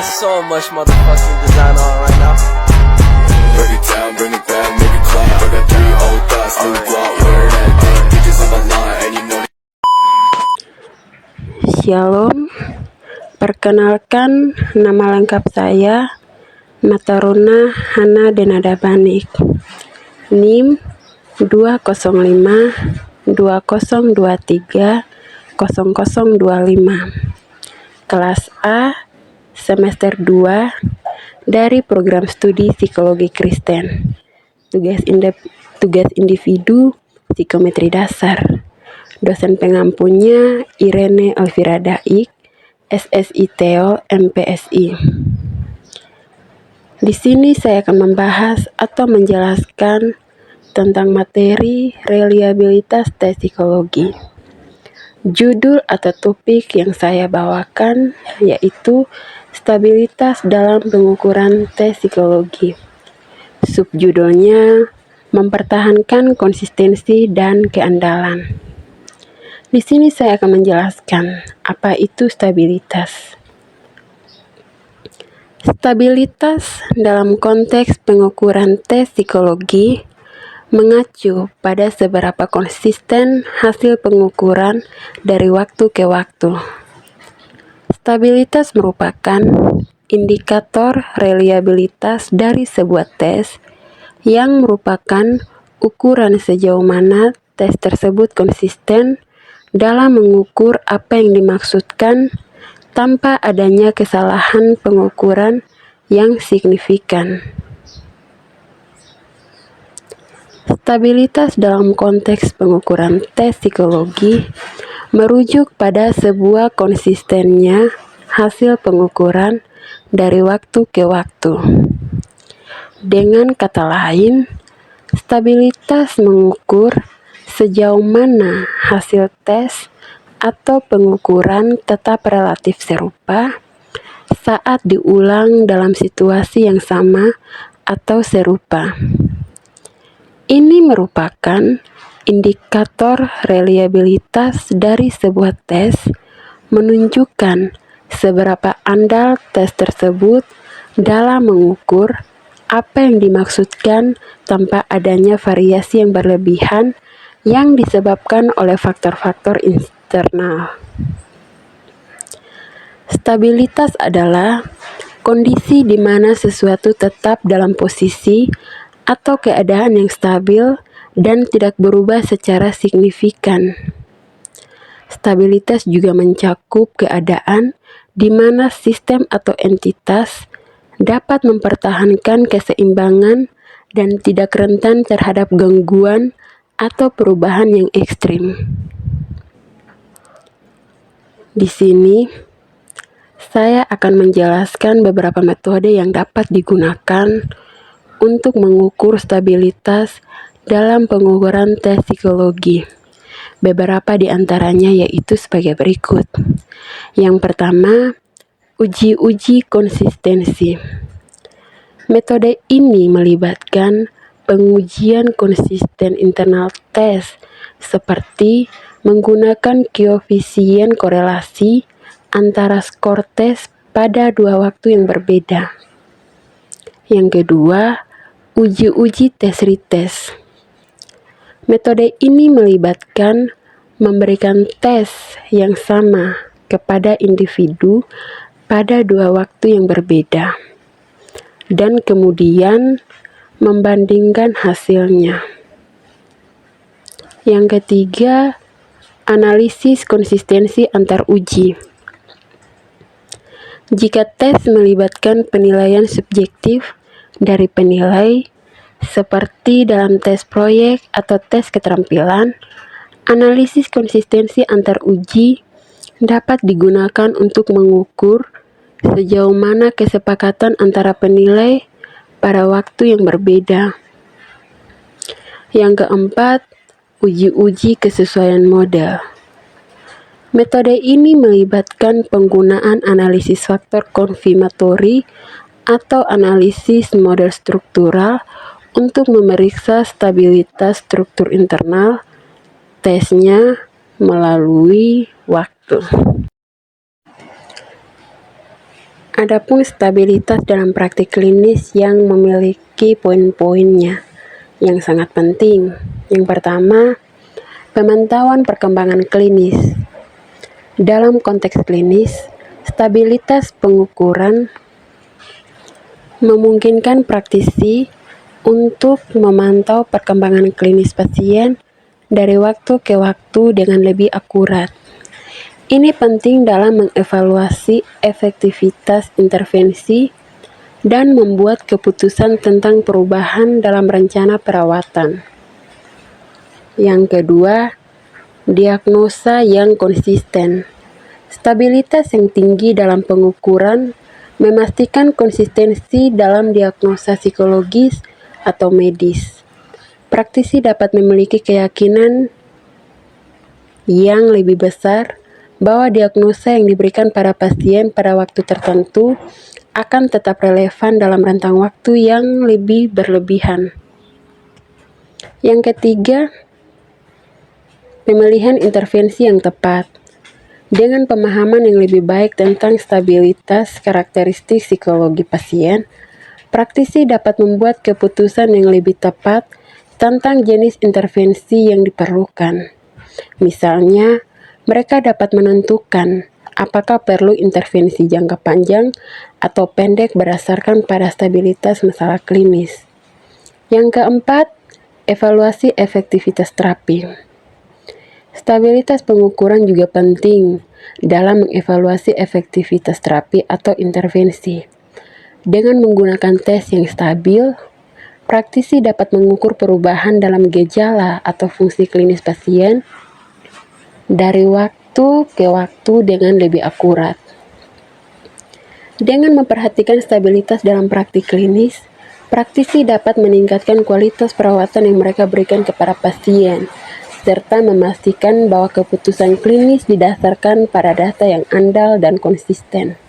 got so much motherfucking design on right now. Break it down, bring it back, make it clap. I got 3 old thoughts, new block, where that day. Bitches on my line, and you know. Shalom, perkenalkan nama lengkap saya Mataruna Hana Denada Banik, NIM 205 2023 0025, kelas A, semester 2 dari program studi psikologi Kristen, tugas individu psikometri dasar. Dosen pengampunya Irene Elvira Daik, SSI Theo MPSI. Di sini saya akan membahas atau menjelaskan tentang materi reliabilitas tes psikologi. Judul atau topik yang saya bawakan yaitu stabilitas dalam pengukuran tes psikologi. Subjudulnya mempertahankan konsistensi dan keandalan. Di sini saya akan menjelaskan apa itu stabilitas. Stabilitas dalam konteks pengukuran tes psikologi mengacu pada seberapa konsisten hasil pengukuran dari waktu ke waktu. Stabilitas merupakan indikator reliabilitas dari sebuah tes yang merupakan ukuran sejauh mana tes tersebut konsisten dalam mengukur apa yang dimaksudkan tanpa adanya kesalahan pengukuran yang signifikan. Stabilitas dalam konteks pengukuran tes psikologi merujuk pada sebuah konsistennya hasil pengukuran dari waktu ke waktu. Dengan kata lain, stabilitas mengukur sejauh mana hasil tes atau pengukuran tetap relatif serupa saat diulang dalam situasi yang sama atau serupa. Ini merupakan indikator reliabilitas dari sebuah tes, menunjukkan seberapa andal tes tersebut dalam mengukur apa yang dimaksudkan tanpa adanya variasi yang berlebihan yang disebabkan oleh faktor-faktor internal. Stabilitas adalah kondisi di mana sesuatu tetap dalam posisi atau keadaan yang stabil dan tidak berubah secara signifikan. Stabilitas juga mencakup keadaan di mana sistem atau entitas dapat mempertahankan keseimbangan dan tidak rentan terhadap gangguan atau perubahan yang ekstrim. Di sini, saya akan menjelaskan beberapa metode yang dapat digunakan untuk mengukur stabilitas dalam pengukuran tes psikologi. Beberapa di antaranya yaitu sebagai berikut. Yang pertama, uji konsistensi. Metode ini melibatkan pengujian konsisten internal tes seperti menggunakan koefisien korelasi antara skor tes pada dua waktu yang berbeda. Yang kedua, uji tes retest. Metode ini melibatkan memberikan tes yang sama kepada individu pada dua waktu yang berbeda dan kemudian membandingkan hasilnya. Yang ketiga, analisis konsistensi antar uji. Jika tes melibatkan penilaian subjektif dari penilai, seperti dalam tes proyek atau tes keterampilan, analisis konsistensi antar uji dapat digunakan untuk mengukur sejauh mana kesepakatan antara penilai pada waktu yang berbeda. Yang keempat, uji kesesuaian model. Metode ini melibatkan penggunaan analisis faktor konfirmatori atau analisis model struktural untuk memeriksa stabilitas struktur internal tesnya melalui waktu. Adapun stabilitas dalam praktik klinis yang memiliki poin-poinnya yang sangat penting. Yang pertama, pemantauan perkembangan klinis. Dalam konteks klinis, stabilitas pengukuran memungkinkan praktisi untuk memantau perkembangan klinis pasien dari waktu ke waktu dengan lebih akurat. Ini penting dalam mengevaluasi efektivitas intervensi dan membuat keputusan tentang perubahan dalam rencana perawatan. Yang kedua, diagnosa yang konsisten. Stabilitas yang tinggi dalam pengukuran memastikan konsistensi dalam diagnosa psikologis atau medis. Praktisi dapat memiliki keyakinan yang lebih besar bahwa diagnosa yang diberikan pada pasien pada waktu tertentu akan tetap relevan dalam rentang waktu yang lebih berlebihan. Yang ketiga, pemilihan intervensi yang tepat. Dengan pemahaman yang lebih baik tentang stabilitas karakteristik psikologi pasien, praktisi dapat membuat keputusan yang lebih tepat tentang jenis intervensi yang diperlukan. Misalnya, mereka dapat menentukan apakah perlu intervensi jangka panjang atau pendek berdasarkan pada stabilitas masalah klinis. Yang keempat, evaluasi efektivitas terapi. Stabilitas pengukuran juga penting dalam mengevaluasi efektivitas terapi atau intervensi. Dengan menggunakan tes yang stabil, praktisi dapat mengukur perubahan dalam gejala atau fungsi klinis pasien dari waktu ke waktu dengan lebih akurat. Dengan memperhatikan stabilitas dalam praktik klinis, praktisi dapat meningkatkan kualitas perawatan yang mereka berikan kepada pasien, serta memastikan bahwa keputusan klinis didasarkan pada data yang andal dan konsisten.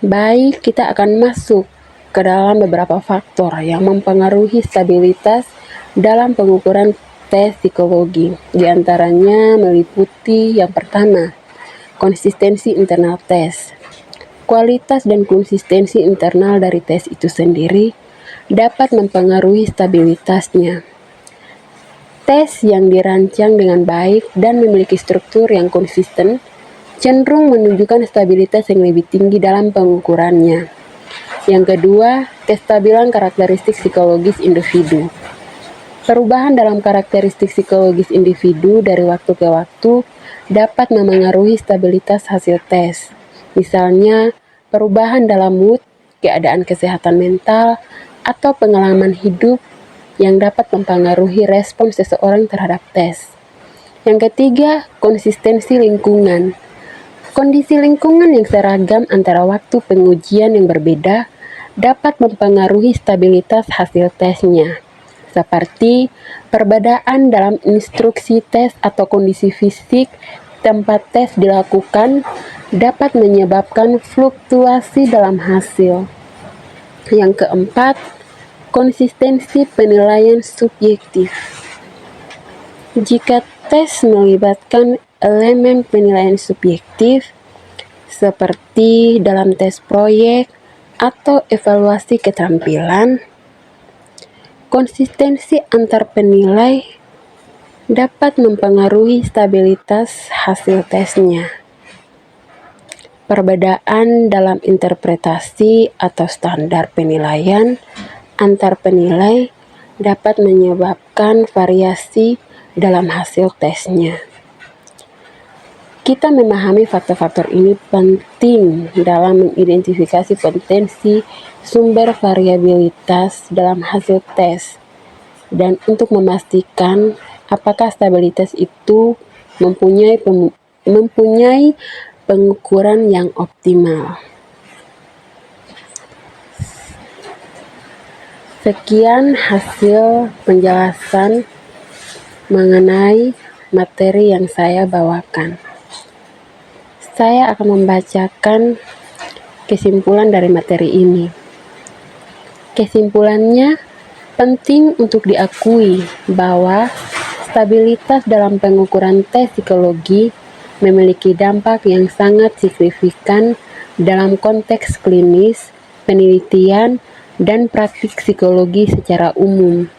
Baik, kita akan masuk ke dalam beberapa faktor yang mempengaruhi stabilitas dalam pengukuran tes psikologi. Di antaranya meliputi yang pertama, konsistensi internal tes. Kualitas dan konsistensi internal dari tes itu sendiri dapat mempengaruhi stabilitasnya. Tes yang dirancang dengan baik dan memiliki struktur yang konsisten cenderung menunjukkan stabilitas yang lebih tinggi dalam pengukurannya. Yang kedua, kestabilan karakteristik psikologis individu. Perubahan dalam karakteristik psikologis individu dari waktu ke waktu dapat memengaruhi stabilitas hasil tes. Misalnya, perubahan dalam mood, keadaan kesehatan mental, atau pengalaman hidup yang dapat mempengaruhi respon seseorang terhadap tes. Yang ketiga, konsistensi lingkungan. Kondisi lingkungan yang seragam antara waktu pengujian yang berbeda dapat mempengaruhi stabilitas hasil tesnya, seperti perbedaan dalam instruksi tes atau kondisi fisik tempat tes dilakukan dapat menyebabkan fluktuasi dalam hasil. Yang keempat, konsistensi penilaian subjektif. Jika tes melibatkan elemen penilaian subjektif, seperti dalam tes proyek atau evaluasi keterampilan, konsistensi antar penilai dapat mempengaruhi stabilitas hasil tesnya. Perbedaan dalam interpretasi atau standar penilaian antar penilai dapat menyebabkan variasi dalam hasil tesnya. Kita memahami faktor-faktor ini penting dalam mengidentifikasi potensi sumber variabilitas dalam hasil tes dan untuk memastikan apakah stabilitas itu mempunyai pengukuran yang optimal. Sekian hasil penjelasan mengenai materi yang saya bawakan. Saya akan membacakan kesimpulan dari materi ini. Kesimpulannya, penting untuk diakui bahwa stabilitas dalam pengukuran tes psikologi memiliki dampak yang sangat signifikan dalam konteks klinis, penelitian, dan praktik psikologi secara umum.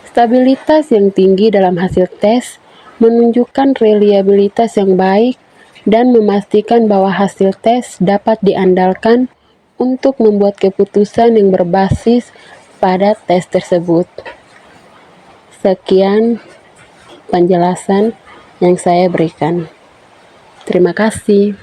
Stabilitas yang tinggi dalam hasil tes menunjukkan reliabilitas yang baik dan memastikan bahwa hasil tes dapat diandalkan untuk membuat keputusan yang berbasis pada tes tersebut. Sekian penjelasan yang saya berikan. Terima kasih.